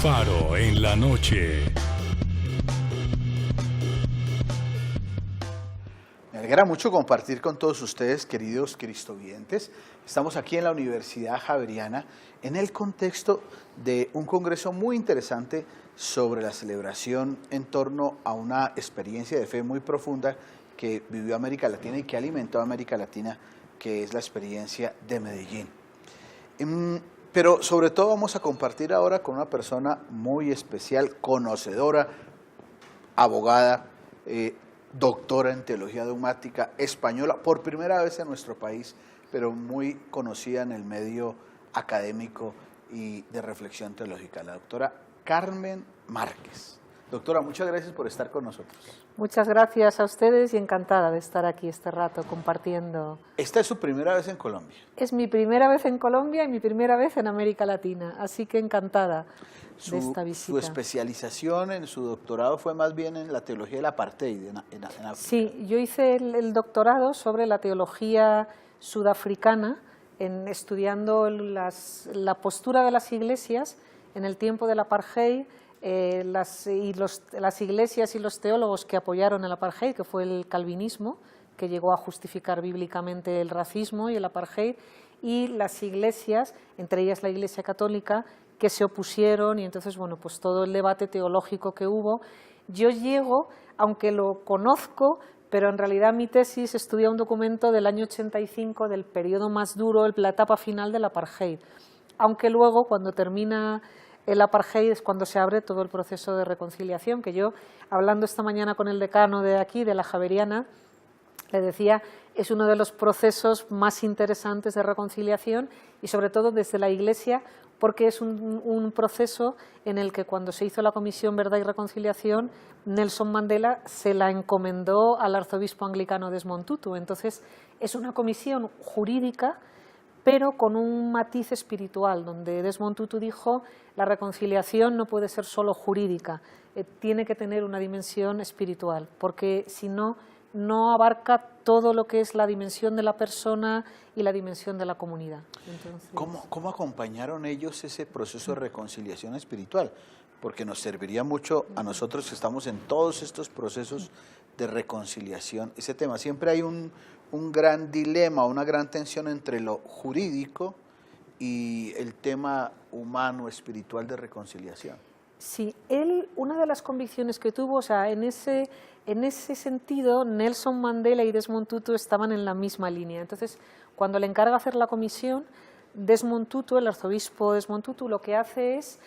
faro en la noche. Me alegra mucho compartir con todos ustedes, queridos cristovientes. Estamos aquí en la Universidad Javeriana en el contexto de un congreso muy interesante sobre la celebración en torno a una experiencia de fe muy profunda que vivió América Latina y que alimentó a América Latina, que es la experiencia de Medellín. Pero sobre todo vamos a compartir ahora con una persona muy especial, conocedora, abogada, doctora en teología dogmática, española, por primera vez en nuestro país, pero muy conocida en el medio académico y de reflexión teológica, la doctora Carmen Márquez. Doctora, muchas gracias por estar con nosotros. Muchas gracias a ustedes y encantada de estar aquí este rato compartiendo. ¿Esta es su primera vez en Colombia? Es mi primera vez en Colombia y mi primera vez en América Latina, así que encantada de esta visita. Su especialización en su doctorado fue más bien en la teología del apartheid en África. Sí, yo hice el doctorado sobre la teología sudafricana, estudiando la postura de las iglesias en el tiempo del apartheid, las iglesias y los teólogos que apoyaron el apartheid, que fue el calvinismo, que llegó a justificar bíblicamente el racismo y el apartheid, y las iglesias, entre ellas la Iglesia Católica, que se opusieron, y entonces, bueno, pues todo el debate teológico que hubo. Yo llego, aunque lo conozco, pero en realidad mi tesis estudia un documento del año 85, del periodo más duro, la etapa final del apartheid, aunque luego, cuando termina el apartheid, es cuando se abre todo el proceso de reconciliación, que yo, hablando esta mañana con el decano de aquí, de la Javeriana, le decía, es uno de los procesos más interesantes de reconciliación y sobre todo desde la Iglesia, porque es un proceso en el que cuando se hizo la Comisión Verdad y Reconciliación, Nelson Mandela se la encomendó al arzobispo anglicano Desmond Tutu. Entonces es una comisión jurídica, pero con un matiz espiritual, donde Desmond Tutu dijo la reconciliación no puede ser solo jurídica, tiene que tener una dimensión espiritual, porque si no, no abarca todo lo que es la dimensión de la persona y la dimensión de la comunidad. Entonces, ¿Cómo acompañaron ellos ese proceso de reconciliación espiritual? Porque nos serviría mucho a nosotros que estamos en todos estos procesos de reconciliación. Ese tema, siempre hay un gran dilema, una gran tensión entre lo jurídico y el tema humano, espiritual de reconciliación. Sí, una de las convicciones que tuvo, o sea, en ese sentido, Nelson Mandela y Desmond Tutu estaban en la misma línea. Entonces, cuando le encarga hacer la comisión, Desmond Tutu, el arzobispo Desmond Tutu, lo que hace es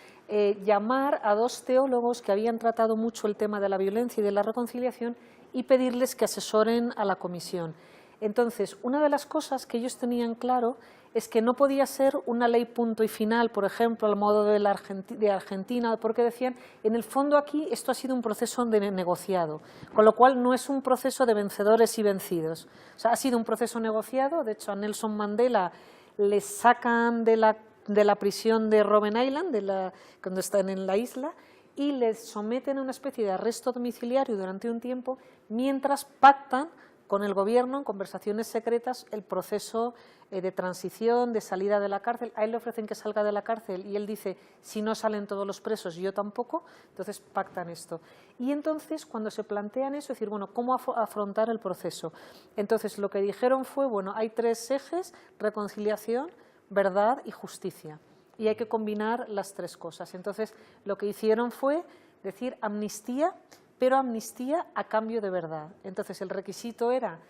llamar a dos teólogos que habían tratado mucho el tema de la violencia y de la reconciliación y pedirles que asesoren a la comisión. Entonces, una de las cosas que ellos tenían claro es que no podía ser una ley punto y final, por ejemplo, al modo de Argentina, porque decían, en el fondo aquí esto ha sido un proceso de negociado, con lo cual no es un proceso de vencedores y vencidos. O sea, ha sido un proceso negociado. De hecho, a Nelson Mandela le sacan de la prisión de Robben Island, cuando están en la isla, y les someten a una especie de arresto domiciliario durante un tiempo, mientras pactan con el gobierno, en conversaciones secretas, el proceso de transición, de salida de la cárcel. A él le ofrecen que salga de la cárcel y él dice, si no salen todos los presos, yo tampoco, entonces pactan esto. Y entonces, cuando se plantean eso, es decir, bueno, ¿cómo afrontar el proceso? Entonces, lo que dijeron fue, bueno, hay tres ejes: reconciliación, verdad y justicia. Y hay que combinar las tres cosas. Entonces, lo que hicieron fue decir amnistía, pero amnistía a cambio de verdad. Entonces, el requisito era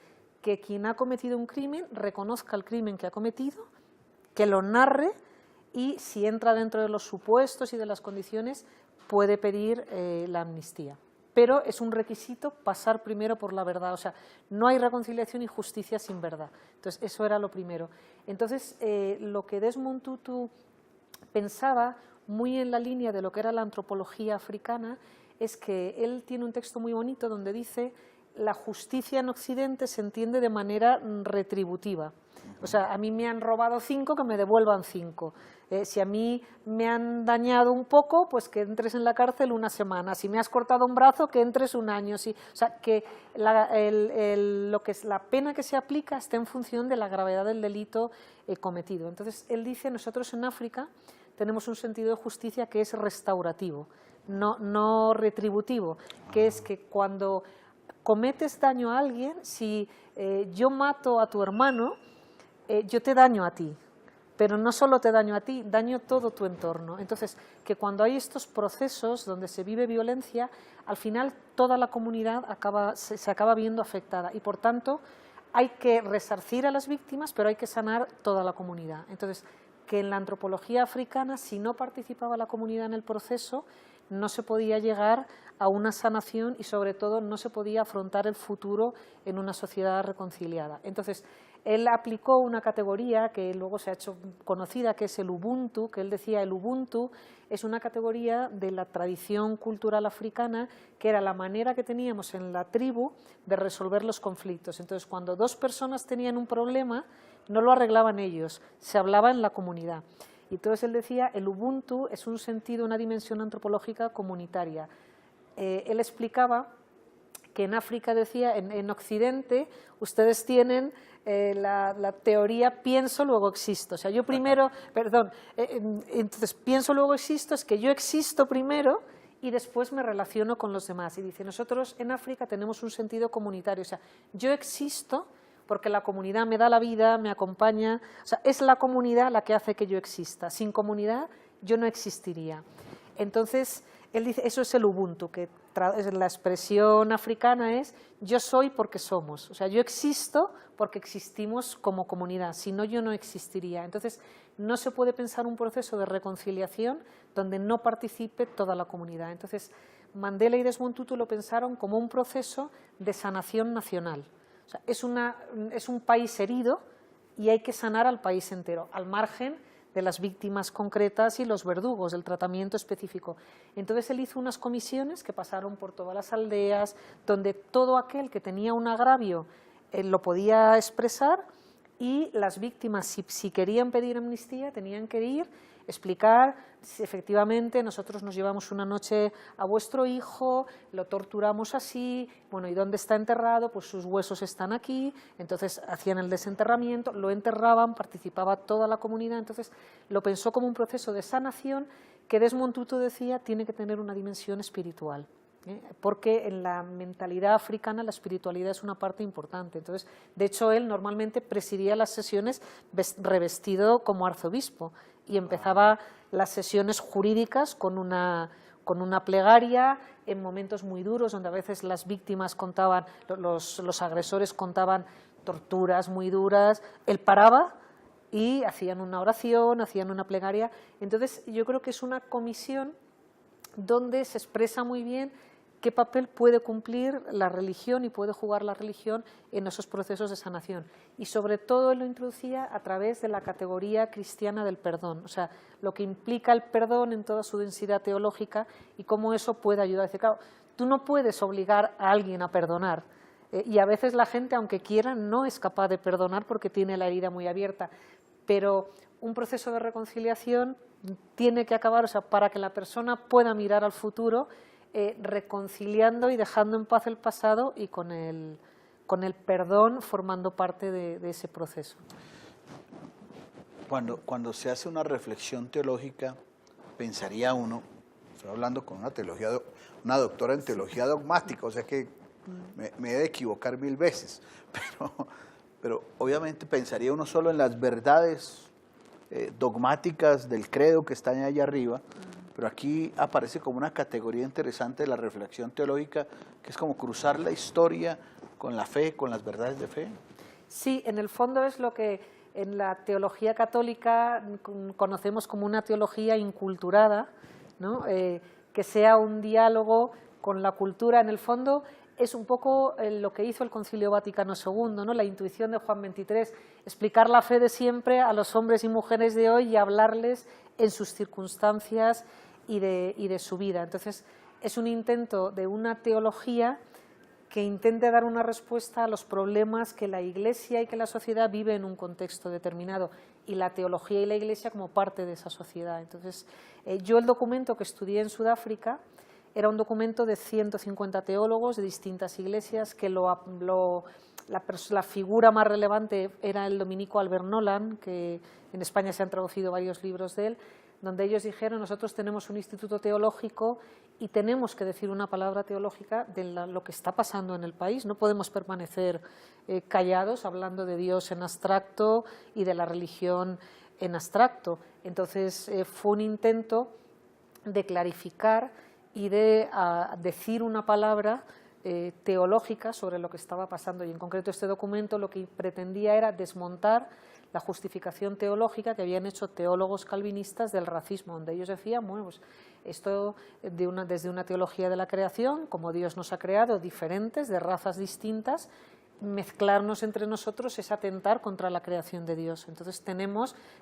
que quien ha cometido un crimen reconozca el crimen que ha cometido, que lo narre y, si entra dentro de los supuestos y de las condiciones, puede pedir la amnistía. Pero es un requisito pasar primero por la verdad. O sea, no hay reconciliación y justicia sin verdad. Entonces, eso era lo primero. Entonces, lo que Desmond Tutu pensaba, muy en la línea de lo que era la antropología africana, es que él tiene un texto muy bonito donde dice: la justicia en Occidente se entiende de manera retributiva. O sea, a mí me han robado 5, que me devuelvan 5. Si a mí me han dañado un poco, pues que entres en la cárcel una semana. Si me has cortado un brazo, que entres un año. O sea, que lo que es la pena que se aplica está en función de la gravedad del delito cometido. Entonces, él dice, nosotros en África tenemos un sentido de justicia que es restaurativo, no retributivo, que es que cuando cometes daño a alguien, si yo mato a tu hermano, yo te daño a ti. Pero no solo te daño a ti, daño todo tu entorno. Entonces, que cuando hay estos procesos donde se vive violencia, al final toda la comunidad se acaba viendo afectada y, por tanto, hay que resarcir a las víctimas, pero hay que sanar toda la comunidad. Entonces, que en la antropología africana, si no participaba la comunidad en el proceso, no se podía llegar a una sanación y, sobre todo, no se podía afrontar el futuro en una sociedad reconciliada. Entonces, él aplicó una categoría que luego se ha hecho conocida, que es el Ubuntu, que él decía el Ubuntu es una categoría de la tradición cultural africana, que era la manera que teníamos en la tribu de resolver los conflictos. Entonces, cuando dos personas tenían un problema, no lo arreglaban ellos, se hablaba en la comunidad. Y entonces él decía, el Ubuntu es un sentido, una dimensión antropológica comunitaria. Él explicaba que en África, decía, en Occidente, ustedes tienen la teoría pienso, luego existo. O sea, yo primero, entonces pienso, luego existo, es que yo existo primero y después me relaciono con los demás. Y dice, nosotros en África tenemos un sentido comunitario, o sea, yo existo porque la comunidad me da la vida, me acompaña, o sea, es la comunidad la que hace que yo exista. Sin comunidad yo no existiría. Entonces, él dice, eso es el Ubuntu, que la expresión africana es yo soy porque somos, o sea, yo existo porque existimos como comunidad, si no yo no existiría. Entonces, no se puede pensar un proceso de reconciliación donde no participe toda la comunidad. Entonces, Mandela y Desmond Tutu lo pensaron como un proceso de sanación nacional. O sea, es un país herido y hay que sanar al país entero, al margen de las víctimas concretas y los verdugos, del tratamiento específico. Entonces él hizo unas comisiones que pasaron por todas las aldeas, donde todo aquel que tenía un agravio lo podía expresar, y las víctimas, si querían pedir amnistía, tenían que ir, explicar si efectivamente nosotros nos llevamos una noche a vuestro hijo, lo torturamos así, bueno, ¿y dónde está enterrado? Pues sus huesos están aquí. Entonces hacían el desenterramiento, lo enterraban, participaba toda la comunidad. Entonces lo pensó como un proceso de sanación que Desmond Tutu decía tiene que tener una dimensión espiritual, porque en la mentalidad africana la espiritualidad es una parte importante. Entonces, de hecho, él normalmente presidía las sesiones revestido como arzobispo y empezaba las sesiones jurídicas con una plegaria en momentos muy duros, donde a veces las víctimas contaban, los agresores contaban torturas muy duras. Él paraba y hacían una oración, hacían una plegaria. Entonces, yo creo que es una comisión donde se expresa muy bien qué papel puede cumplir la religión y puede jugar la religión en esos procesos de sanación. Y sobre todo él lo introducía a través de la categoría cristiana del perdón, o sea, lo que implica el perdón en toda su densidad teológica y cómo eso puede ayudar. Dice, claro, tú no puedes obligar a alguien a perdonar, y a veces la gente, aunque quiera, no es capaz de perdonar porque tiene la herida muy abierta, pero un proceso de reconciliación tiene que acabar, o sea, para que la persona pueda mirar al futuro, reconciliando y dejando en paz el pasado y con el perdón formando parte de ese proceso. Cuando se hace una reflexión teológica, pensaría uno, estoy hablando con una doctora en teología dogmática, o sea que me he de equivocar 1000 veces, pero obviamente pensaría uno solo en las verdades dogmáticas del credo que están allá arriba, pero aquí aparece como una categoría interesante de la reflexión teológica, que es como cruzar la historia con la fe, con las verdades de fe. Sí, en el fondo es lo que en la teología católica conocemos como una teología inculturada, ¿no? Que sea un diálogo con la cultura. En el fondo es un poco lo que hizo el Concilio Vaticano II, ¿no? La intuición de Juan XXIII, explicar la fe de siempre a los hombres y mujeres de hoy y hablarles en sus circunstancias y de su vida. Entonces, es un intento de una teología que intente dar una respuesta a los problemas que la Iglesia y que la sociedad vive en un contexto determinado, y la teología y la Iglesia como parte de esa sociedad. Entonces, yo el documento que estudié en Sudáfrica era un documento de 150 teólogos de distintas iglesias, que la figura más relevante era el dominico Albert Nolan, que en España se han traducido varios libros de él. donde ellos dijeron: nosotros tenemos un instituto teológico y tenemos que decir una palabra teológica de lo que está pasando en el país. No podemos permanecer callados hablando de Dios en abstracto y de la religión en abstracto. Entonces fue un intento de clarificar y de decir una palabra teológica sobre lo que estaba pasando, y en concreto este documento lo que pretendía era desmontar la justificación teológica que habían hecho teólogos calvinistas del racismo, donde ellos decían: bueno, pues esto desde una teología de la creación, como Dios nos ha creado diferentes, de razas distintas, mezclarnos entre nosotros es atentar contra la creación de Dios. Entonces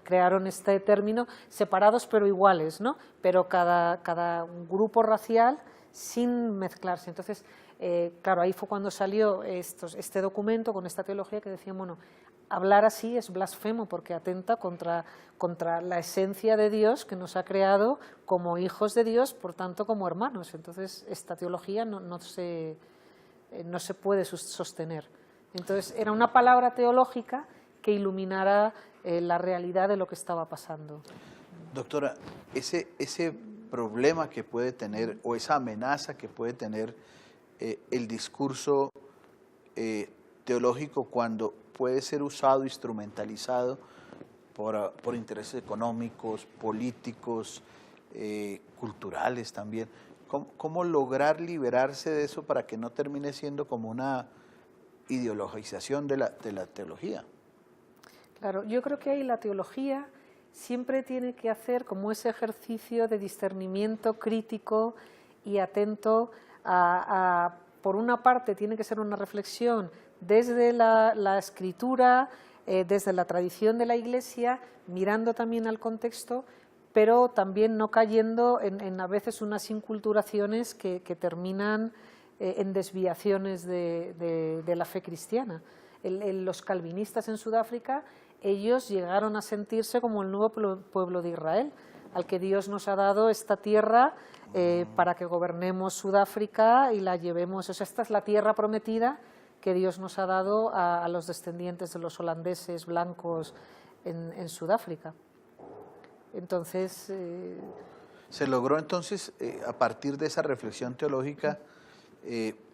crearon este término, separados pero iguales, ¿no? Pero cada grupo racial sin mezclarse. Entonces, claro, ahí fue cuando salió este documento con esta teología que decía: bueno, hablar así es blasfemo porque atenta contra la esencia de Dios, que nos ha creado como hijos de Dios, por tanto como hermanos. Entonces esta teología no se puede sostener. Entonces era una palabra teológica que iluminara la realidad de lo que estaba pasando. Doctora, ese problema que puede tener, o esa amenaza que puede tener el discurso teológico cuando puede ser usado, instrumentalizado por intereses económicos, políticos, culturales también. ¿Cómo lograr liberarse de eso para que no termine siendo como una ideologización de la teología? Claro, yo creo que ahí la teología siempre tiene que hacer como ese ejercicio de discernimiento crítico y atento por una parte tiene que ser una reflexión desde la escritura, desde la tradición de la Iglesia, mirando también al contexto, pero también no cayendo en a veces unas inculturaciones que terminan en desviaciones de la fe cristiana. Los calvinistas en Sudáfrica, ellos llegaron a sentirse como el nuevo pueblo de Israel, al que Dios nos ha dado esta tierra para que gobernemos Sudáfrica y la llevemos. O sea, esta es la tierra prometida que Dios nos ha dado a los descendientes de los holandeses blancos en Sudáfrica. Entonces se logró entonces, a partir de esa reflexión teológica,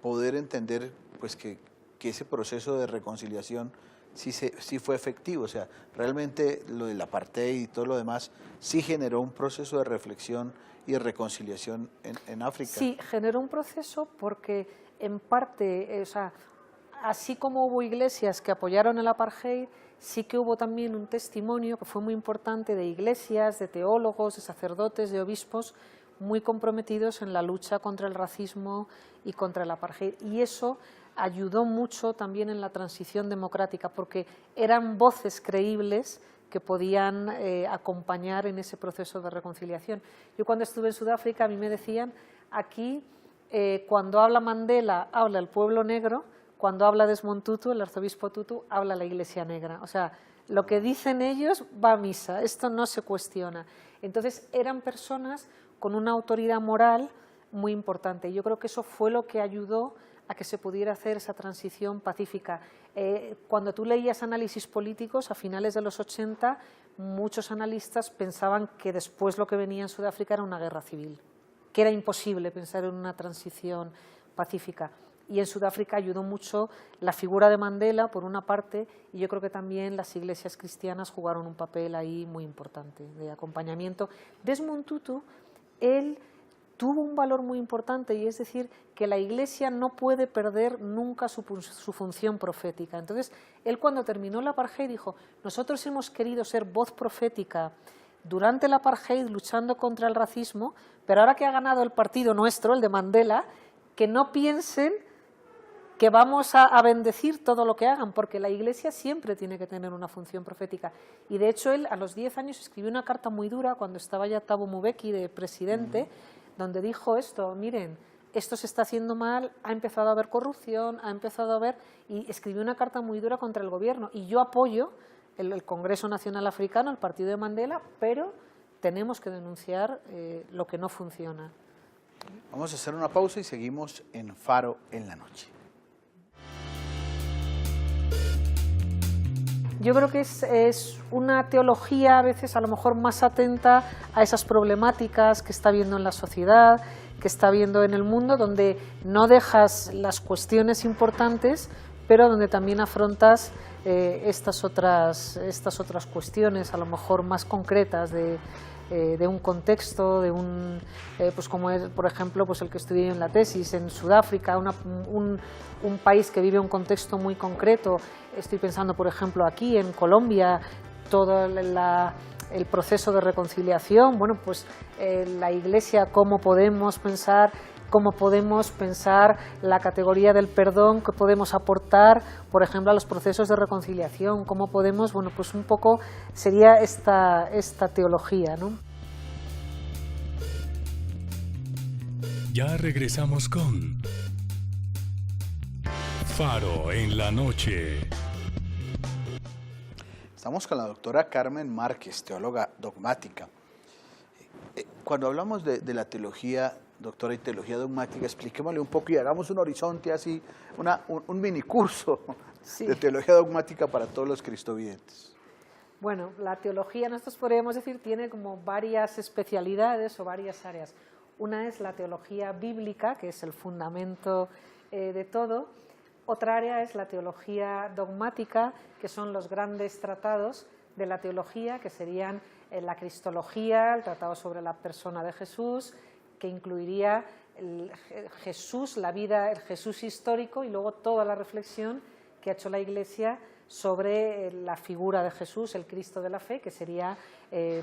poder entender pues que ese proceso de reconciliación sí fue efectivo. O sea, realmente lo del apartheid y todo lo demás sí generó un proceso de reflexión y de reconciliación en África. Sí, generó un proceso porque en parte, o sea, así como hubo iglesias que apoyaron el apartheid, sí que hubo también un testimonio que fue muy importante de iglesias, de teólogos, de sacerdotes, de obispos, muy comprometidos en la lucha contra el racismo y contra el apartheid. Y eso ayudó mucho también en la transición democrática, porque eran voces creíbles que podían acompañar en ese proceso de reconciliación. Yo cuando estuve en Sudáfrica, a mí me decían, aquí cuando habla Mandela, habla el pueblo negro, cuando habla Desmond Tutu, el arzobispo Tutu, habla la iglesia negra. O sea, lo que dicen ellos va a misa, esto no se cuestiona. Entonces eran personas con una autoridad moral muy importante. Yo creo que eso fue lo que ayudó a que se pudiera hacer esa transición pacífica. Cuando tú leías análisis políticos a finales de los 80, muchos analistas pensaban que después lo que venía en Sudáfrica era una guerra civil, que era imposible pensar en una transición pacífica. Y en Sudáfrica ayudó mucho la figura de Mandela, por una parte, y yo creo que también las iglesias cristianas jugaron un papel ahí muy importante de acompañamiento. Desmond Tutu, él tuvo un valor muy importante, y es decir, que la Iglesia no puede perder nunca su función profética. Entonces, él cuando terminó el apartheid dijo, nosotros hemos querido ser voz profética durante el apartheid luchando contra el racismo, pero ahora que ha ganado el partido nuestro, el de Mandela, que no piensen que vamos a bendecir todo lo que hagan, porque la Iglesia siempre tiene que tener una función profética. Y de hecho él a los 10 años escribió una carta muy dura cuando estaba ya Thabo Mbeki de presidente, donde dijo esto, miren, esto se está haciendo mal, ha empezado a haber corrupción, y escribió una carta muy dura contra el gobierno. Y yo apoyo el Congreso Nacional Africano, el partido de Mandela, pero tenemos que denunciar lo que no funciona. Vamos a hacer una pausa y seguimos en Faro en la Noche. Yo creo que es una teología a veces a lo mejor más atenta a esas problemáticas que está viendo en la sociedad, que está viendo en el mundo, donde no dejas las cuestiones importantes, pero donde también afrontas estas otras cuestiones a lo mejor más concretas de un contexto, pues como es, por ejemplo, pues el que estudié en la tesis en Sudáfrica, un país que vive un contexto muy concreto. Estoy pensando, por ejemplo, aquí en Colombia, todo el proceso de reconciliación. Bueno, pues la Iglesia, cómo podemos pensar la categoría del perdón, que podemos aportar, por ejemplo, a los procesos de reconciliación, cómo podemos, bueno, pues un poco sería esta teología, ¿no? Ya regresamos con Faro en la Noche. Estamos con la doctora Carmen Márquez, teóloga dogmática. Cuando hablamos de la teología, doctora, y teología dogmática, expliquémosle un poco y hagamos un horizonte así, un mini curso de teología dogmática para todos los cristovidentes. Bueno, la teología, nosotros podríamos decir, tiene como varias especialidades o varias áreas. Una es la teología bíblica, que es el fundamento de todo. Otra área es la teología dogmática, que son los grandes tratados de la teología, que serían la cristología, el tratado sobre la persona de Jesús, que incluiría Jesús, la vida, el Jesús histórico, y luego toda la reflexión que ha hecho la Iglesia sobre la figura de Jesús, el Cristo de la fe, que sería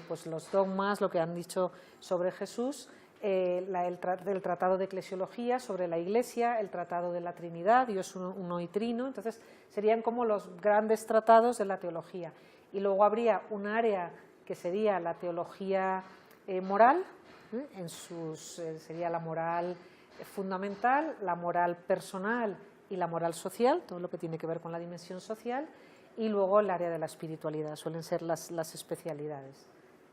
pues los dogmas, lo que han dicho sobre Jesús, el tratado de eclesiología sobre la Iglesia, el tratado de la Trinidad, Dios uno y trino. Entonces serían como los grandes tratados de la teología. Y luego habría un área que sería la teología moral, sería la moral fundamental, la moral personal y la moral social, todo lo que tiene que ver con la dimensión social, y luego el área de la espiritualidad, suelen ser las especialidades.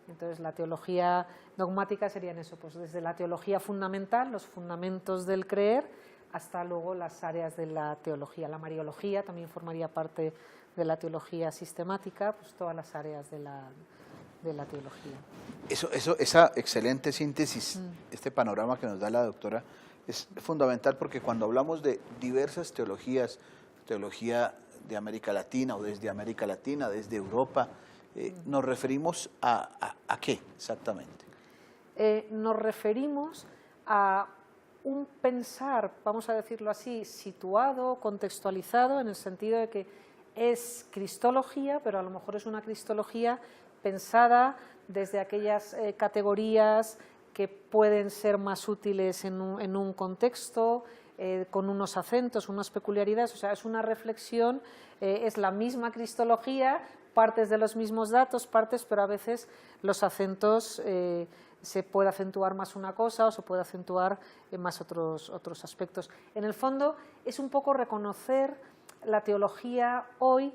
Entonces la teología dogmática serían eso, pues desde la teología fundamental, los fundamentos del creer, hasta luego las áreas de la teología. La mariología también formaría parte de la teología sistemática, pues todas las áreas de la teología. Esa excelente síntesis, este panorama que nos da la doctora, es fundamental, porque cuando hablamos de diversas teologías, teología de América Latina o desde América Latina, desde Europa, ¿nos referimos a qué exactamente? Nos referimos a un pensar, vamos a decirlo así, situado, contextualizado, en el sentido de que es cristología, pero a lo mejor es una cristología pensada desde aquellas categorías que pueden ser más útiles en un contexto, con unos acentos, unas peculiaridades. O sea, es una reflexión, es la misma cristología, partes de los mismos datos, pero a veces los acentos se puede acentuar más una cosa o se puede acentuar más otros aspectos. En el fondo es un poco reconocer la teología hoy,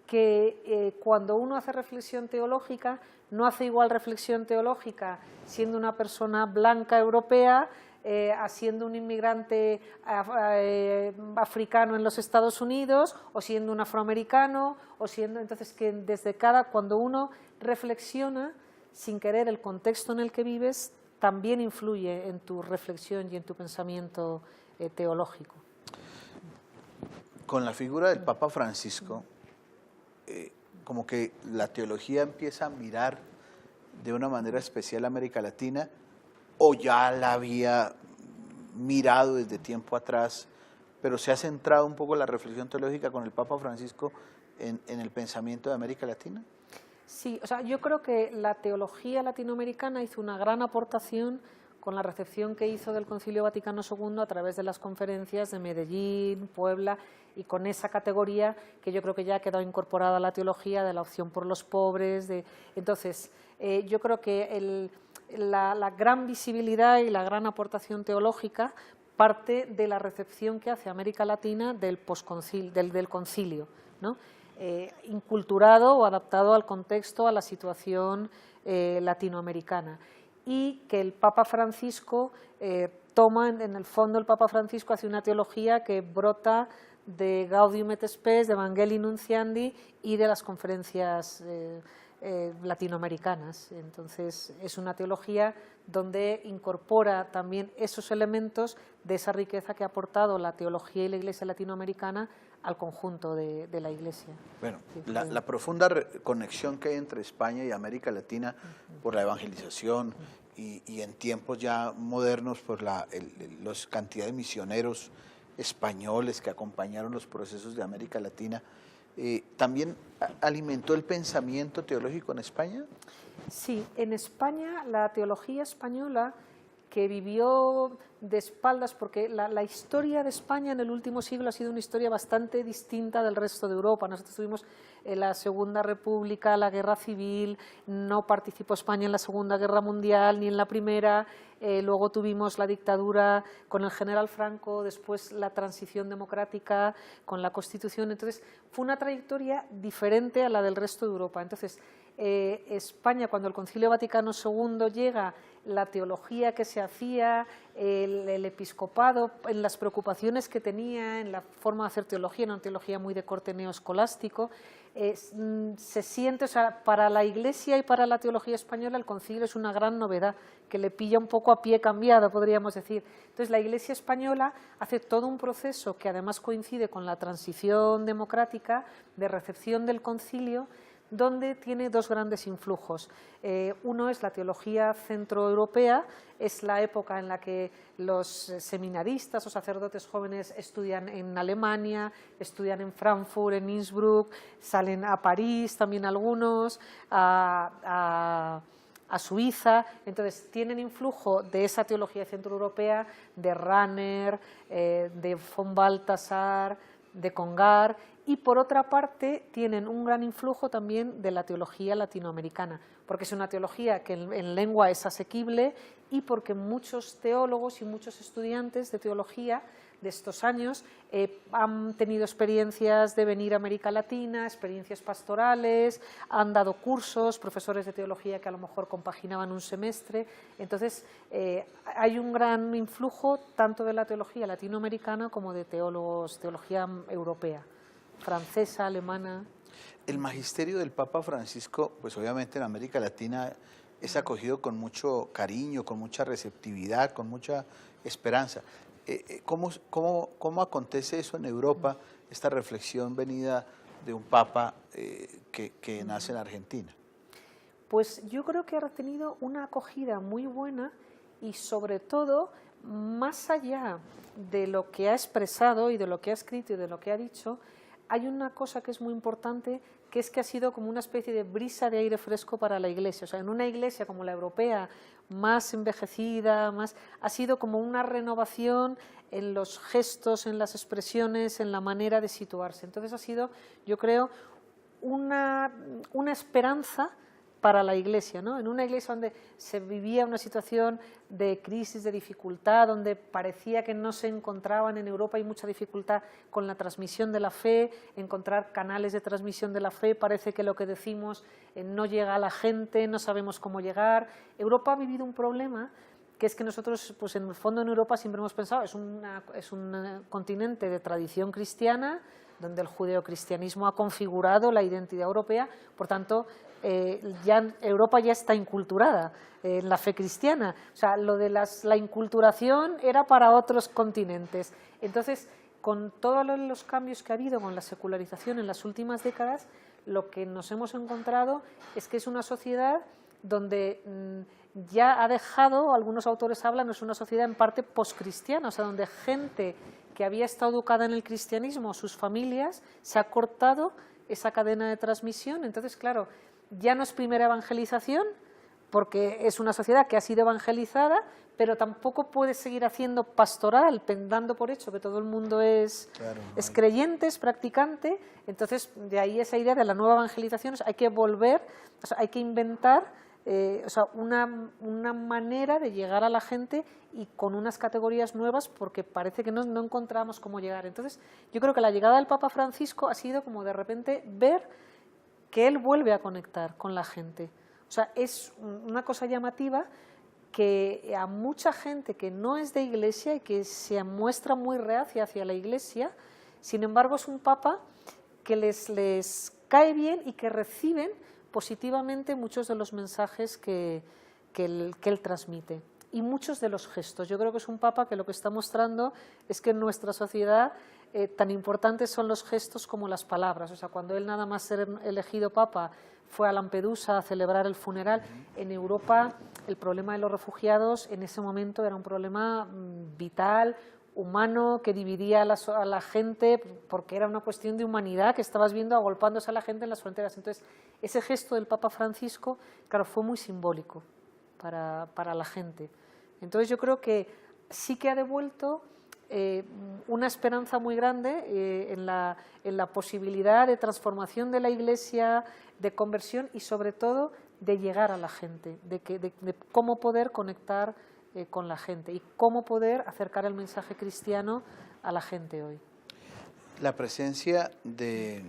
que cuando uno hace reflexión teológica, no hace igual reflexión teológica siendo una persona blanca europea, siendo un inmigrante africano en los Estados Unidos, o siendo un afroamericano, o siendo, entonces que cuando uno reflexiona, sin querer, el contexto en el que vives también influye en tu reflexión y en tu pensamiento teológico. Con la figura del Papa Francisco, como que la teología empieza a mirar de una manera especial a América Latina, o ya la había mirado desde tiempo atrás, pero se ha centrado un poco la reflexión teológica con el Papa Francisco en el pensamiento de América Latina. Sí, o sea, yo creo que la teología latinoamericana hizo una gran aportación con la recepción que hizo del Concilio Vaticano II a través de las conferencias de Medellín, Puebla, y con esa categoría que yo creo que ya ha quedado incorporada a la teología de la opción por los pobres. Entonces, yo creo que la gran visibilidad y la gran aportación teológica parte de la recepción que hace América Latina del concilio, ¿no? Inculturado o adaptado al contexto, a la situación latinoamericana, y que el Papa Francisco toma, en el fondo el Papa Francisco hace una teología que brota de Gaudium et Spes, de Evangelii Nunciandi y de las conferencias latinoamericanas. Entonces, es una teología donde incorpora también esos elementos de esa riqueza que ha aportado la teología y la Iglesia latinoamericana al conjunto de la Iglesia. Bueno, la profunda conexión que hay entre España y América Latina por la evangelización y en tiempos ya modernos por la cantidad de misioneros españoles que acompañaron los procesos de América Latina, ¿también alimentó el pensamiento teológico en España? Sí, en España la teología española, que vivió de espaldas, porque la historia de España en el último siglo ha sido una historia bastante distinta del resto de Europa. Nosotros tuvimos la Segunda República, la Guerra Civil, no participó España en la Segunda Guerra Mundial ni en la Primera, luego tuvimos la dictadura con el general Franco, después la transición democrática con la Constitución. Entonces fue una trayectoria diferente a la del resto de Europa. Entonces España, cuando el Concilio Vaticano II llega, la teología que se hacía, el episcopado, en las preocupaciones que tenía, en la forma de hacer teología, una teología muy de corte neoescolástico, se siente, o sea, para la Iglesia y para la teología española el concilio es una gran novedad, que le pilla un poco a pie cambiado, podríamos decir. Entonces la Iglesia española hace todo un proceso que además coincide con la transición democrática de recepción del concilio, donde tiene dos grandes influjos. Uno es la teología centroeuropea, es la época en la que los seminaristas o sacerdotes jóvenes estudian en Alemania, estudian en Frankfurt, en Innsbruck, salen a París también algunos, a Suiza. Entonces tienen influjo de esa teología centroeuropea, de Rahner, de von Balthasar, de Congar, y por otra parte tienen un gran influjo también de la teología latinoamericana, porque es una teología que en lengua es asequible y porque muchos teólogos y muchos estudiantes de teología de estos años han tenido experiencias de venir a América Latina, experiencias pastorales, han dado cursos, profesores de teología que a lo mejor compaginaban un semestre. Entonces hay un gran influjo tanto de la teología latinoamericana como de teólogos, teología europea, francesa, alemana. El magisterio del Papa Francisco, pues obviamente en América Latina es acogido con mucho cariño, con mucha receptividad, con mucha esperanza. ¿Cómo acontece eso en Europa, esta reflexión venida de un Papa que nace en Argentina? Pues yo creo que ha tenido una acogida muy buena y sobre todo, más allá de lo que ha expresado y de lo que ha escrito y de lo que ha dicho, hay una cosa que es muy importante, que es que ha sido como una especie de brisa de aire fresco para la Iglesia. O sea, en una Iglesia como la europea, más envejecida, ha sido como una renovación en los gestos, en las expresiones, en la manera de situarse. Entonces ha sido, yo creo, una esperanza para la Iglesia, ¿no? En una Iglesia donde se vivía una situación de crisis, de dificultad, donde parecía que no se encontraban en Europa, hay mucha dificultad con la transmisión de la fe, encontrar canales de transmisión de la fe, parece que lo que decimos no llega a la gente, no sabemos cómo llegar. Europa ha vivido un problema que es que nosotros, pues en el fondo en Europa siempre hemos pensado, es un continente de tradición cristiana, donde el judeocristianismo ha configurado la identidad europea, por tanto, Europa ya está inculturada en la fe cristiana. O sea, lo de la inculturación era para otros continentes. Entonces, con todos los cambios que ha habido con la secularización en las últimas décadas, lo que nos hemos encontrado es que es una sociedad donde ya ha dejado, algunos autores hablan, es una sociedad en parte poscristiana, o sea, donde gente que había estado educada en el cristianismo, sus familias, se ha cortado esa cadena de transmisión. Entonces, claro, ya no es primera evangelización, porque es una sociedad que ha sido evangelizada, pero tampoco puede seguir haciendo pastoral, dando por hecho que todo el mundo es creyente, es practicante. Entonces, de ahí esa idea de la nueva evangelización, hay que volver, o sea, hay que inventar una manera de llegar a la gente y con unas categorías nuevas, porque parece que no encontramos cómo llegar. Entonces, yo creo que la llegada del Papa Francisco ha sido como de repente ver que él vuelve a conectar con la gente. O sea, es una cosa llamativa que a mucha gente que no es de Iglesia y que se muestra muy reacia hacia la Iglesia, Sin embargo, es un papa que les cae bien y que reciben positivamente muchos de los mensajes que él transmite y muchos de los gestos. Yo creo que es un papa que lo que está mostrando es que en nuestra sociedad tan importantes son los gestos como las palabras. O sea, cuando él, nada más ser elegido papa, fue a Lampedusa a celebrar el funeral, en Europa el problema de los refugiados en ese momento era un problema vital, humano, que dividía a la gente, porque era una cuestión de humanidad que estabas viendo agolpándose a la gente en las fronteras. Entonces, ese gesto del Papa Francisco, claro, fue muy simbólico para la gente. Entonces, yo creo que sí que ha devuelto una esperanza muy grande en la posibilidad de transformación de la Iglesia, de conversión y, sobre todo, de llegar a la gente, de cómo poder conectar con la gente y cómo poder acercar el mensaje cristiano a la gente hoy. La presencia de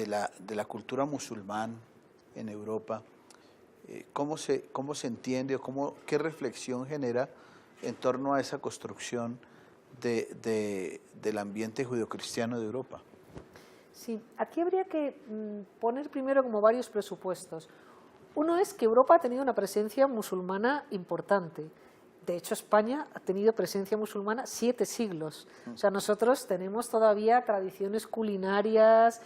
la cultura musulmán en Europa, ¿cómo se entiende o qué reflexión genera en torno a esa construcción del ambiente judeocristiano de Europa? Sí, aquí habría que poner primero como varios presupuestos. Uno es que Europa ha tenido una presencia musulmana importante. De hecho, España ha tenido presencia musulmana 7 siglos. O sea, nosotros tenemos todavía tradiciones culinarias,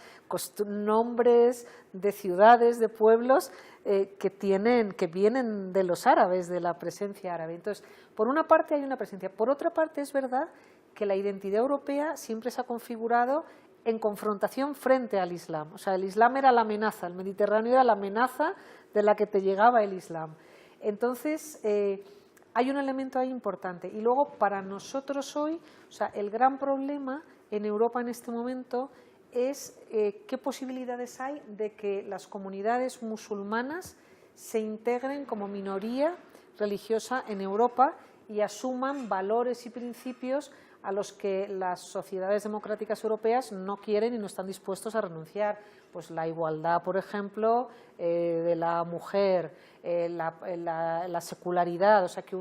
nombres de ciudades, de pueblos que vienen de los árabes, de la presencia árabe. Entonces, por una parte hay una presencia. Por otra parte, es verdad que la identidad europea siempre se ha configurado en confrontación frente al Islam. O sea, el Islam era la amenaza, el Mediterráneo era la amenaza de la que te llegaba el Islam. Entonces, hay un elemento ahí importante. Y luego, para nosotros hoy, o sea, el gran problema en Europa en este momento es qué posibilidades hay de que las comunidades musulmanas se integren como minoría religiosa en Europa y asuman valores y principios a los que las sociedades democráticas europeas no quieren y no están dispuestos a renunciar. Pues la igualdad, por ejemplo, de la mujer, la secularidad, o sea, que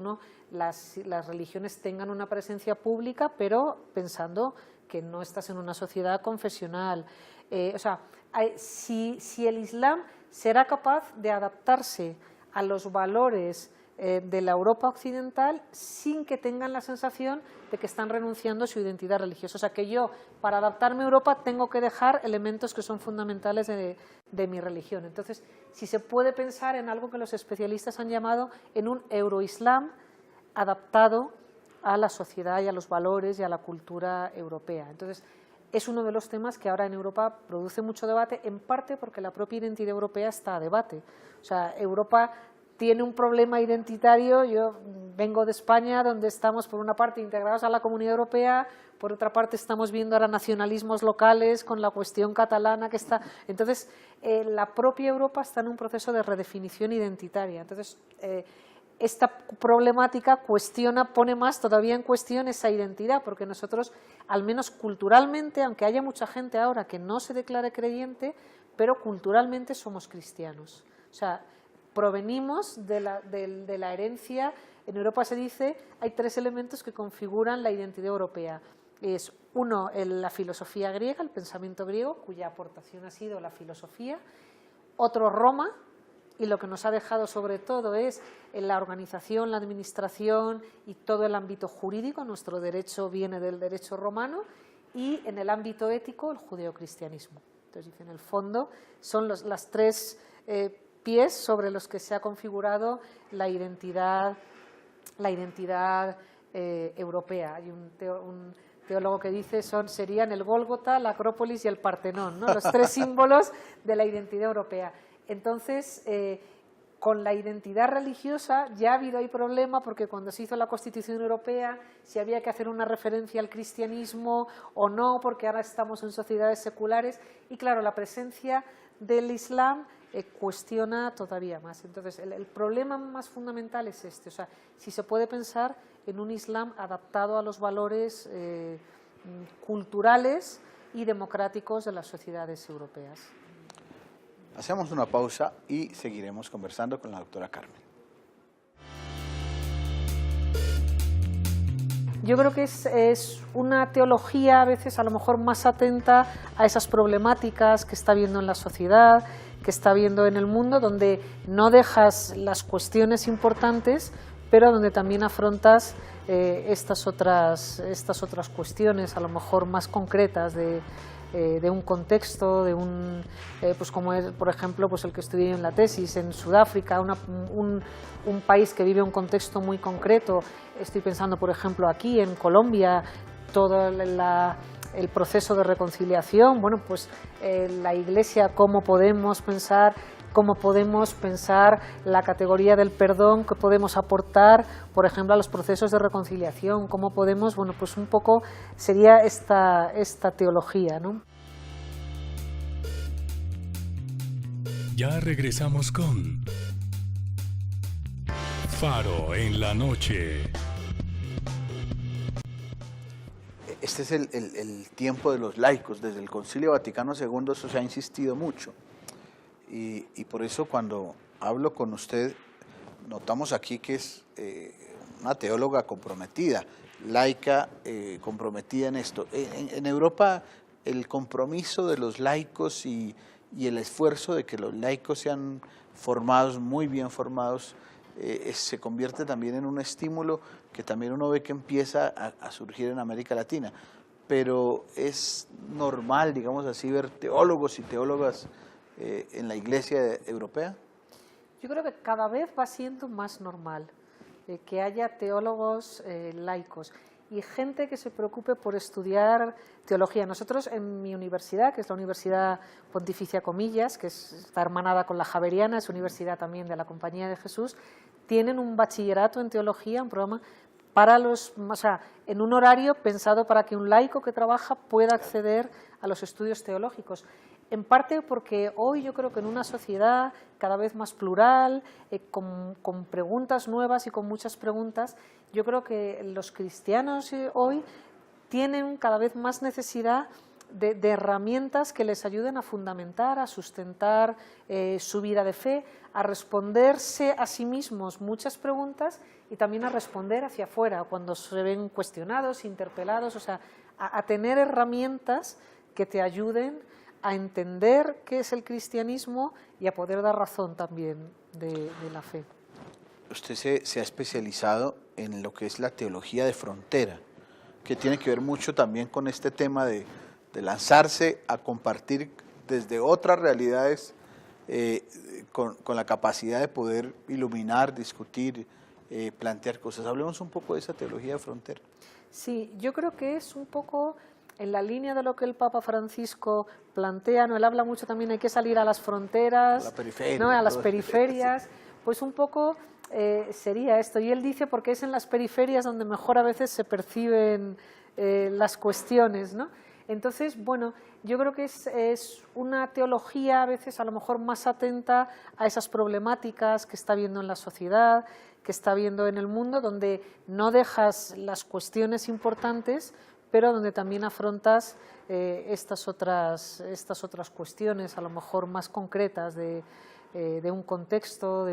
las religiones tengan una presencia pública, pero pensando que no estás en una sociedad confesional. O sea, si el Islam será capaz de adaptarse a los valores de la Europa occidental sin que tengan la sensación de que están renunciando a su identidad religiosa. O sea, que yo, para adaptarme a Europa, tengo que dejar elementos que son fundamentales de mi religión. Entonces, si se puede pensar en algo que los especialistas han llamado en un euroislam adaptado a la sociedad y a los valores y a la cultura europea. Entonces, es uno de los temas que ahora en Europa produce mucho debate, en parte porque la propia identidad europea está a debate. O sea, Europa tiene un problema identitario. Yo vengo de España, donde estamos por una parte integrados a la Comunidad Europea, por otra parte estamos viendo ahora nacionalismos locales con la cuestión catalana que está. Entonces, la propia Europa está en un proceso de redefinición identitaria. Entonces, esta problemática pone más todavía en cuestión esa identidad, porque nosotros, al menos culturalmente, aunque haya mucha gente ahora que no se declare creyente, pero culturalmente somos cristianos. O sea, provenimos de la herencia. En Europa se dice, hay 3 elementos que configuran la identidad europea. Es uno, la filosofía griega, el pensamiento griego, cuya aportación ha sido la filosofía. Otro, Roma, y lo que nos ha dejado sobre todo es la organización, la administración y todo el ámbito jurídico. Nuestro derecho viene del derecho romano. Y en el ámbito ético, el judeocristianismo. Entonces, en el fondo, son las 3 pies sobre los que se ha configurado la identidad europea. Hay un teólogo que dice serían el Gólgota, la Acrópolis y el Partenón, ¿no? Los 3 símbolos de la identidad europea. Entonces, con la identidad religiosa ya ha habido ahí problema, porque cuando se hizo la Constitución Europea, si había que hacer una referencia al cristianismo o no, porque ahora estamos en sociedades seculares, y claro, la presencia del Islam cuestiona todavía más. Entonces, el problema más fundamental es este, o sea, si se puede pensar en un Islam adaptado a los valores culturales y democráticos de las sociedades europeas. Hacemos una pausa y seguiremos conversando con la doctora Carmen. Yo creo que es una teología a veces a lo mejor más atenta a esas problemáticas que está viendo en la sociedad, que está viendo en el mundo, donde no dejas las cuestiones importantes, pero donde también afrontas estas otras cuestiones a lo mejor más concretas de un contexto, pues como es, por ejemplo, pues el que estudié en la tesis, en Sudáfrica, un país que vive un contexto muy concreto. Estoy pensando, por ejemplo, aquí en Colombia, todo el proceso de reconciliación, bueno, pues la Iglesia, cómo podemos pensar la categoría del perdón que podemos aportar, por ejemplo, a los procesos de reconciliación, cómo podemos, bueno, pues un poco sería esta teología, ¿no? Ya regresamos con Faro en la noche. Este es el tiempo de los laicos. Desde el Concilio Vaticano II eso se ha insistido mucho. Y por eso cuando hablo con usted, notamos aquí que es una teóloga comprometida, laica, comprometida en esto. En Europa el compromiso de los laicos y el esfuerzo de que los laicos sean formados, muy bien formados, se convierte también en un estímulo que también uno ve que empieza a surgir en América Latina. Pero es normal, digamos así, ver teólogos y teólogas en la Iglesia europea. Yo creo que cada vez va siendo más normal que haya teólogos laicos y gente que se preocupe por estudiar teología. Nosotros en mi universidad, que es la Universidad Pontificia Comillas, que está hermanada con la Javeriana, es universidad también de la Compañía de Jesús, tienen un bachillerato en teología, un programa para en un horario pensado para que un laico que trabaja pueda acceder a los estudios teológicos. En parte porque hoy yo creo que en una sociedad cada vez más plural, con preguntas nuevas y con muchas preguntas, yo creo que los cristianos hoy tienen cada vez más necesidad de herramientas que les ayuden a fundamentar, a sustentar su vida de fe, a responderse a sí mismos muchas preguntas y también a responder hacia afuera cuando se ven cuestionados, interpelados, a tener herramientas que te ayuden a entender qué es el cristianismo y a poder dar razón también de la fe. Usted se ha especializado en lo que es la teología de frontera, que tiene que ver mucho también con este tema de lanzarse a compartir desde otras realidades, con la capacidad de poder iluminar, discutir, plantear cosas. Hablemos un poco de esa teología de frontera. Sí, yo creo que es un poco en la línea de lo que el Papa Francisco plantea, ¿no? Él habla mucho también, hay que salir a las fronteras, ¿no? A las periferias, pues un poco sería esto. Y él dice porque es en las periferias donde mejor a veces se perciben las cuestiones, ¿no? Entonces, bueno, yo creo que es una teología a veces a lo mejor más atenta a esas problemáticas que está viendo en la sociedad, que está viendo en el mundo, donde no dejas las cuestiones importantes, pero donde también afrontas estas otras cuestiones a lo mejor más concretas de un contexto,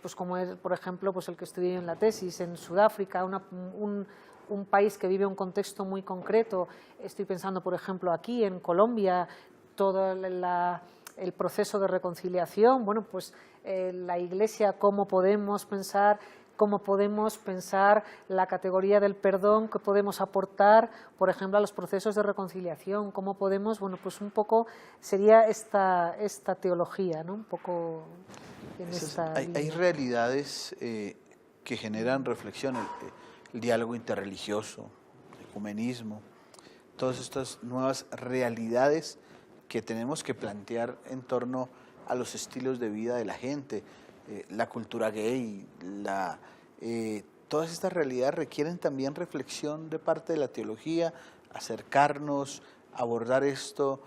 pues como es, por ejemplo, pues el que estudié en la tesis, en Sudáfrica, un país que vive un contexto muy concreto. Estoy pensando, por ejemplo, aquí en Colombia, todo el proceso de reconciliación, bueno, pues la Iglesia, cómo podemos pensar la categoría del perdón que podemos aportar, por ejemplo, a los procesos de reconciliación, cómo podemos, bueno, pues un poco sería esta teología, ¿no? Un poco en esta hay realidades que generan reflexión, el diálogo interreligioso, el ecumenismo, todas estas nuevas realidades que tenemos que plantear en torno a los estilos de vida de la gente, la cultura gay, todas estas realidades requieren también reflexión de parte de la teología, acercarnos, abordar esto.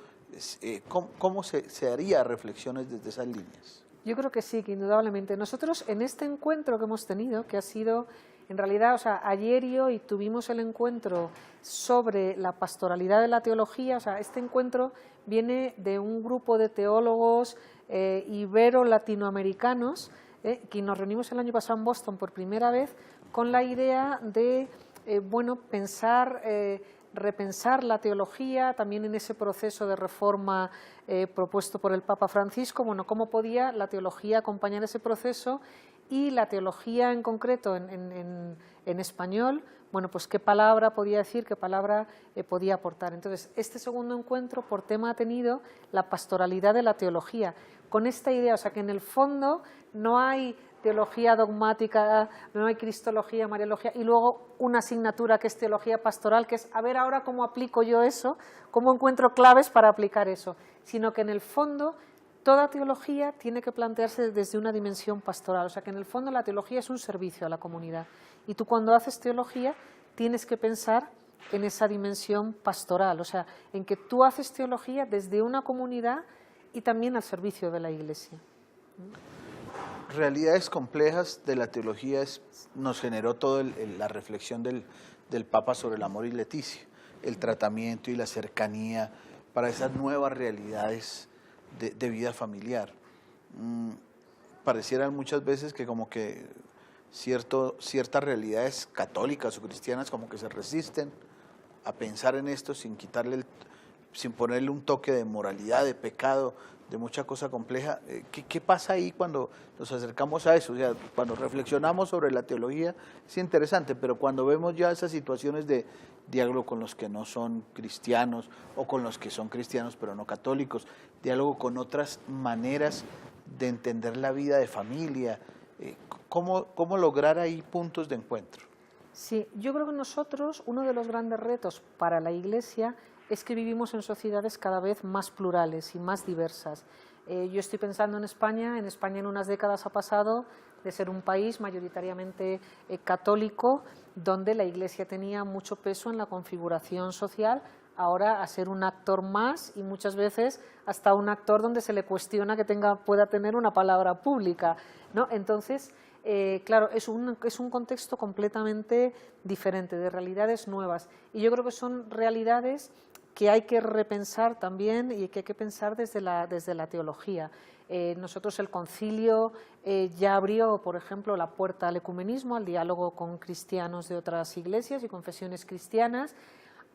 ¿Cómo se haría reflexiones desde esas líneas? Yo creo que sí, que indudablemente. Nosotros en este encuentro que hemos tenido, que ha sido, en realidad, ayer y hoy tuvimos el encuentro sobre la pastoralidad de la teología, este encuentro viene de un grupo de teólogos ibero-latinoamericanos, que nos reunimos el año pasado en Boston por primera vez con la idea de bueno, pensar, repensar la teología, también en ese proceso de reforma propuesto por el Papa Francisco, bueno, cómo podía la teología acompañar ese proceso y la teología en concreto en español, bueno, pues qué palabra podía decir, qué palabra podía aportar. Entonces, este segundo encuentro por tema ha tenido la pastoralidad de la teología, con esta idea, o sea, que en el fondo no hay teología dogmática, no hay cristología, mariología, y luego una asignatura que es teología pastoral, que es a ver ahora cómo aplico yo eso, cómo encuentro claves para aplicar eso, sino que en el fondo toda teología tiene que plantearse desde una dimensión pastoral, o sea que en el fondo la teología es un servicio a la comunidad, y tú cuando haces teología tienes que pensar en esa dimensión pastoral, o sea, en que tú haces teología desde una comunidad y también al servicio de la Iglesia. Realidades complejas de la teología nos generó toda la reflexión del Papa sobre el amor y Leticia, el tratamiento y la cercanía para esas nuevas realidades de vida familiar. Parecieran muchas veces que como que ciertas realidades católicas o cristianas como que se resisten a pensar en esto sin ponerle un toque de moralidad, de pecado, de mucha cosa compleja. ¿Qué pasa ahí cuando nos acercamos a eso? O sea, cuando reflexionamos sobre la teología es interesante, pero cuando vemos ya esas situaciones de diálogo con los que no son cristianos o con los que son cristianos pero no católicos, diálogo con otras maneras de entender la vida de familia, ¿cómo lograr ahí puntos de encuentro? Sí, yo creo que nosotros, uno de los grandes retos para la Iglesia es que vivimos en sociedades cada vez más plurales y más diversas. Yo estoy pensando en España en unas décadas ha pasado de ser un país mayoritariamente católico, donde la Iglesia tenía mucho peso en la configuración social, ahora a ser un actor más y muchas veces hasta un actor donde se le cuestiona que pueda tener una palabra pública, ¿no? Entonces, claro, es un contexto completamente diferente, de realidades nuevas, y yo creo que son realidades que hay que repensar también y que hay que pensar desde la teología. Nosotros el concilio ya abrió, por ejemplo, la puerta al ecumenismo, al diálogo con cristianos de otras iglesias y confesiones cristianas,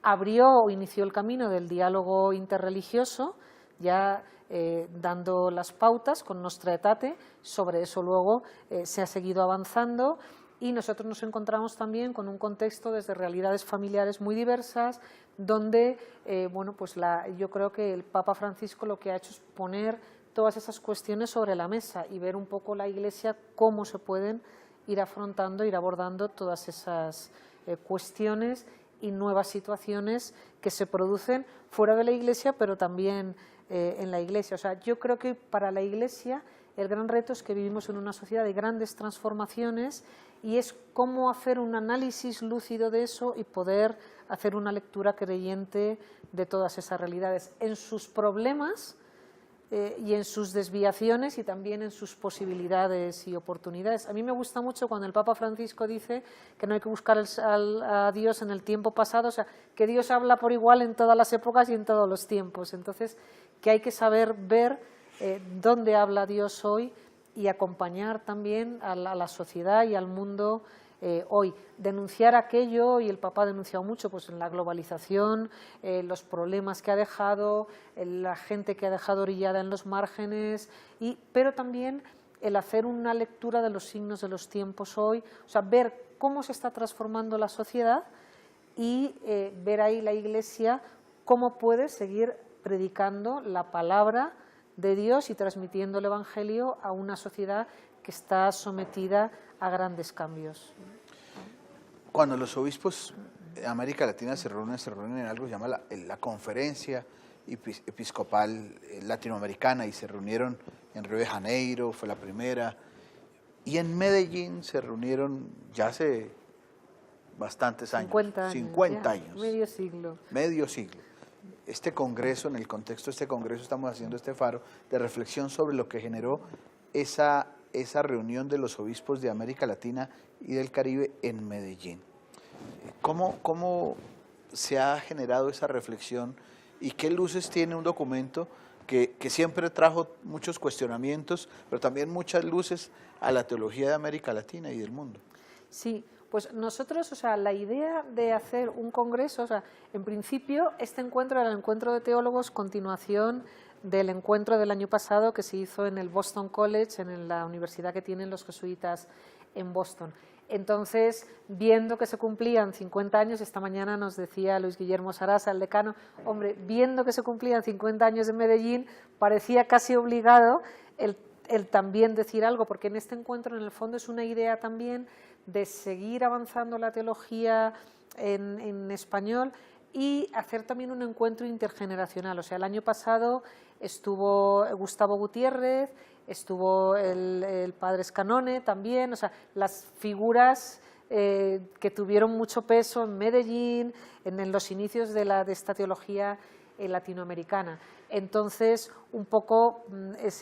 abrió o inició el camino del diálogo interreligioso, ya dando las pautas con Nostra Aetate. Sobre eso luego se ha seguido avanzando, y nosotros nos encontramos también con un contexto desde realidades familiares muy diversas, donde bueno, pues yo creo que el Papa Francisco lo que ha hecho es poner todas esas cuestiones sobre la mesa y ver un poco la Iglesia cómo se pueden ir afrontando, ir abordando todas esas cuestiones y nuevas situaciones que se producen fuera de la Iglesia, pero también en la Iglesia. O sea, yo creo que para la Iglesia el gran reto es que vivimos en una sociedad de grandes transformaciones y es cómo hacer un análisis lúcido de eso y poder hacer una lectura creyente de todas esas realidades, en sus problemas y en sus desviaciones y también en sus posibilidades y oportunidades. A mí me gusta mucho cuando el Papa Francisco dice que no hay que buscar a Dios en el tiempo pasado, o sea, que Dios habla por igual en todas las épocas y en todos los tiempos. Entonces, que hay que saber ver dónde habla Dios hoy y acompañar también a la sociedad y al mundo hoy. Denunciar aquello, y el Papa ha denunciado mucho pues en la globalización, los problemas que ha dejado, la gente que ha dejado orillada en los márgenes, pero también el hacer una lectura de los signos de los tiempos hoy, o sea, ver cómo se está transformando la sociedad y ver ahí la Iglesia cómo puede seguir predicando la palabra de Dios y transmitiendo el Evangelio a una sociedad que está sometida a grandes cambios. Cuando los obispos de América Latina se reúnen en algo que se llama la Conferencia Episcopal Latinoamericana, y se reunieron en Río de Janeiro, fue la primera, y en Medellín se reunieron ya hace bastantes años, 50 años, medio siglo. Medio siglo. Este congreso, en el contexto de este congreso, estamos haciendo este faro de reflexión sobre lo que generó esa reunión de los obispos de América Latina y del Caribe en Medellín. ¿Cómo se ha generado esa reflexión y qué luces tiene un documento que siempre trajo muchos cuestionamientos, pero también muchas luces a la teología de América Latina y del mundo? Sí, Pues nosotros, o sea, la idea de hacer un congreso, o sea, en principio este encuentro era el encuentro de teólogos, continuación del encuentro del año pasado que se hizo en el Boston College, en la universidad que tienen los jesuitas en Boston. Entonces, viendo que se cumplían 50 años, esta mañana nos decía Luis Guillermo Sarasa, el decano, hombre, viendo que se cumplían 50 años en Medellín, parecía casi obligado el también decir algo, porque en este encuentro, en el fondo, es una idea también de seguir avanzando la teología en español y hacer también un encuentro intergeneracional. O sea, el año pasado estuvo Gustavo Gutiérrez, estuvo el padre Scanone también, o sea, las figuras que tuvieron mucho peso en Medellín, en los inicios de esta teología latinoamericana. Entonces, un poco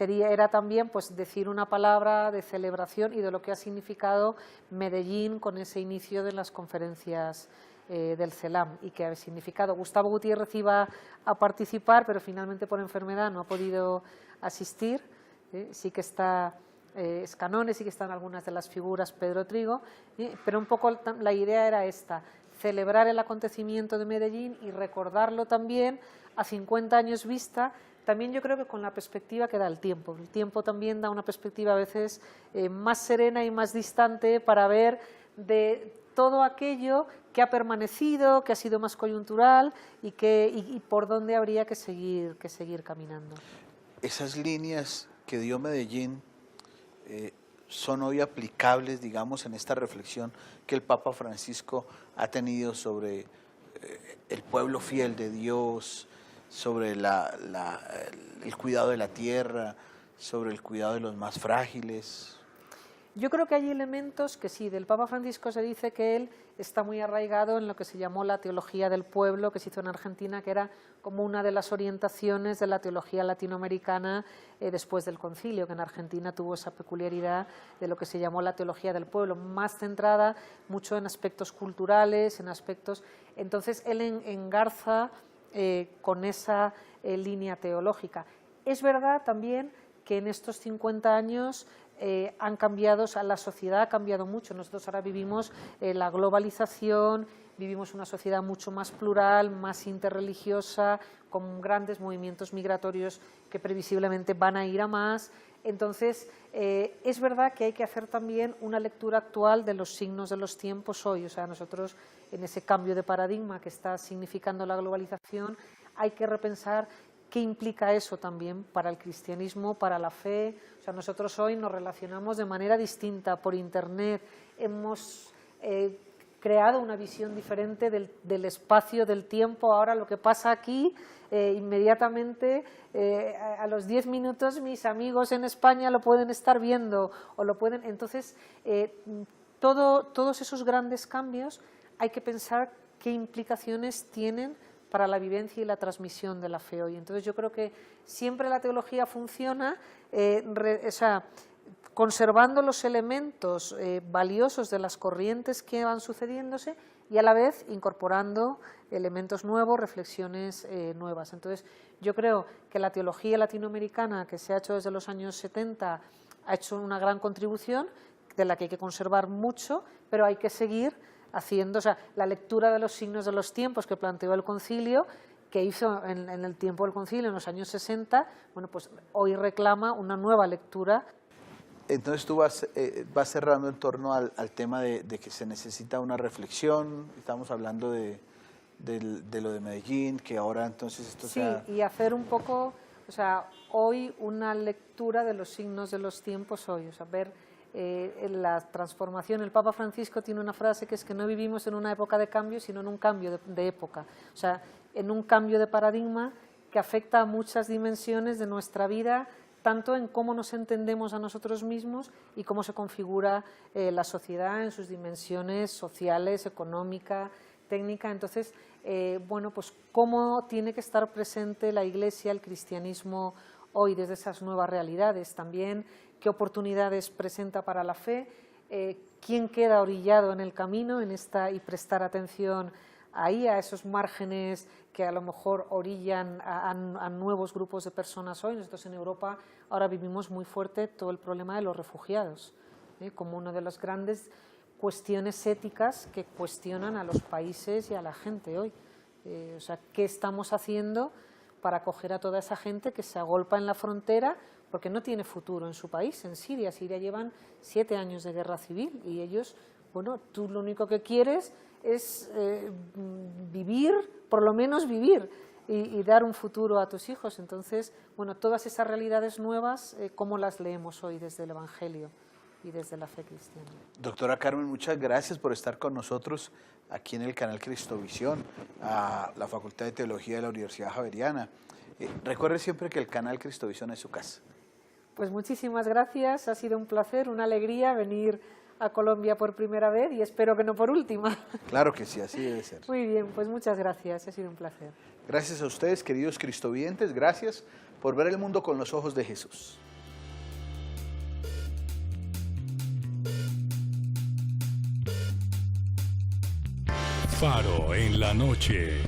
era también pues, decir una palabra de celebración y de lo que ha significado Medellín con ese inicio de las conferencias del CELAM y que ha significado. Gustavo Gutiérrez iba a participar, pero finalmente por enfermedad no ha podido asistir. Sí que está Scanone, sí que están algunas de las figuras, Pedro Trigo, pero un poco la idea era esta, celebrar el acontecimiento de Medellín y recordarlo también a 50 años vista, también yo creo que con la perspectiva que da el tiempo. El tiempo también da una perspectiva a veces más serena y más distante para ver de todo aquello que ha permanecido, que ha sido más coyuntural y por dónde habría que seguir caminando. Esas líneas que dio Medellín son hoy aplicables, digamos, en esta reflexión que el Papa Francisco ha tenido sobre el pueblo fiel de Dios, sobre el cuidado de la tierra, sobre el cuidado de los más frágiles. Yo creo que hay elementos que sí, del Papa Francisco se dice que él está muy arraigado en lo que se llamó la teología del pueblo, que se hizo en Argentina, que era como una de las orientaciones de la teología latinoamericana después del concilio, que en Argentina tuvo esa peculiaridad de lo que se llamó la teología del pueblo, más centrada mucho en aspectos culturales, en aspectos... Entonces él engarza con esa línea teológica. Es verdad también que en estos 50 años han cambiado, o sea, la sociedad ha cambiado mucho. Nosotros ahora vivimos la globalización, vivimos una sociedad mucho más plural, más interreligiosa, con grandes movimientos migratorios que previsiblemente van a ir a más. Entonces, es verdad que hay que hacer también una lectura actual de los signos de los tiempos hoy. O sea, nosotros en ese cambio de paradigma que está significando la globalización, hay que repensar ¿qué implica eso también para el cristianismo, para la fe? O sea, nosotros hoy nos relacionamos de manera distinta por Internet, hemos creado una visión diferente del espacio, del tiempo. Ahora lo que pasa aquí, inmediatamente, a los 10 minutos mis amigos en España lo pueden estar viendo o lo pueden... Entonces, todos esos grandes cambios hay que pensar qué implicaciones tienen para la vivencia y la transmisión de la fe hoy. Entonces yo creo que siempre la teología funciona conservando los elementos valiosos de las corrientes que van sucediéndose y a la vez incorporando elementos nuevos, reflexiones nuevas. Entonces yo creo que la teología latinoamericana que se ha hecho desde los años 70 ha hecho una gran contribución de la que hay que conservar mucho, pero hay que seguir haciendo, o sea, la lectura de los signos de los tiempos que planteó el concilio, que hizo en el tiempo del concilio, en los años 60, bueno, pues hoy reclama una nueva lectura. Entonces tú vas cerrando en torno al tema de que se necesita una reflexión, estamos hablando de lo de Medellín, que ahora entonces esto sí, y hacer un poco, o sea, hoy una lectura de los signos de los tiempos hoy, o sea, ver la transformación. El Papa Francisco tiene una frase que es que no vivimos en una época de cambio, sino en un cambio de época, o sea, en un cambio de paradigma que afecta a muchas dimensiones de nuestra vida, tanto en cómo nos entendemos a nosotros mismos y cómo se configura la sociedad en sus dimensiones sociales, económica, técnica. Entonces, bueno, pues cómo tiene que estar presente la Iglesia, el cristianismo hoy desde esas nuevas realidades, también qué oportunidades presenta para la fe, quién queda orillado en el camino y prestar atención ahí a esos márgenes que a lo mejor orillan a nuevos grupos de personas hoy. Nosotros en Europa ahora vivimos muy fuerte todo el problema de los refugiados, como uno de los grandes, cuestiones éticas que cuestionan a los países y a la gente hoy. O sea, ¿qué estamos haciendo para acoger a toda esa gente que se agolpa en la frontera porque no tiene futuro en su país, en Siria? Siria llevan 7 años de guerra civil y ellos, bueno, tú lo único que quieres es vivir, por lo menos vivir, y dar un futuro a tus hijos. Entonces, bueno, todas esas realidades nuevas, ¿cómo las leemos hoy desde el Evangelio y desde la fe cristiana? Doctora Carmen, muchas gracias por estar con nosotros aquí en el canal Cristovisión, a la Facultad de Teología de la Universidad Javeriana. Recuerde siempre que el canal Cristovisión es su casa. Pues muchísimas gracias, ha sido un placer, una alegría venir a Colombia por primera vez y espero que no por última. Claro que sí, así debe ser. Muy bien, pues muchas gracias, ha sido un placer. Gracias a ustedes, queridos cristovientes, gracias por ver el mundo con los ojos de Jesús. Faro en la noche.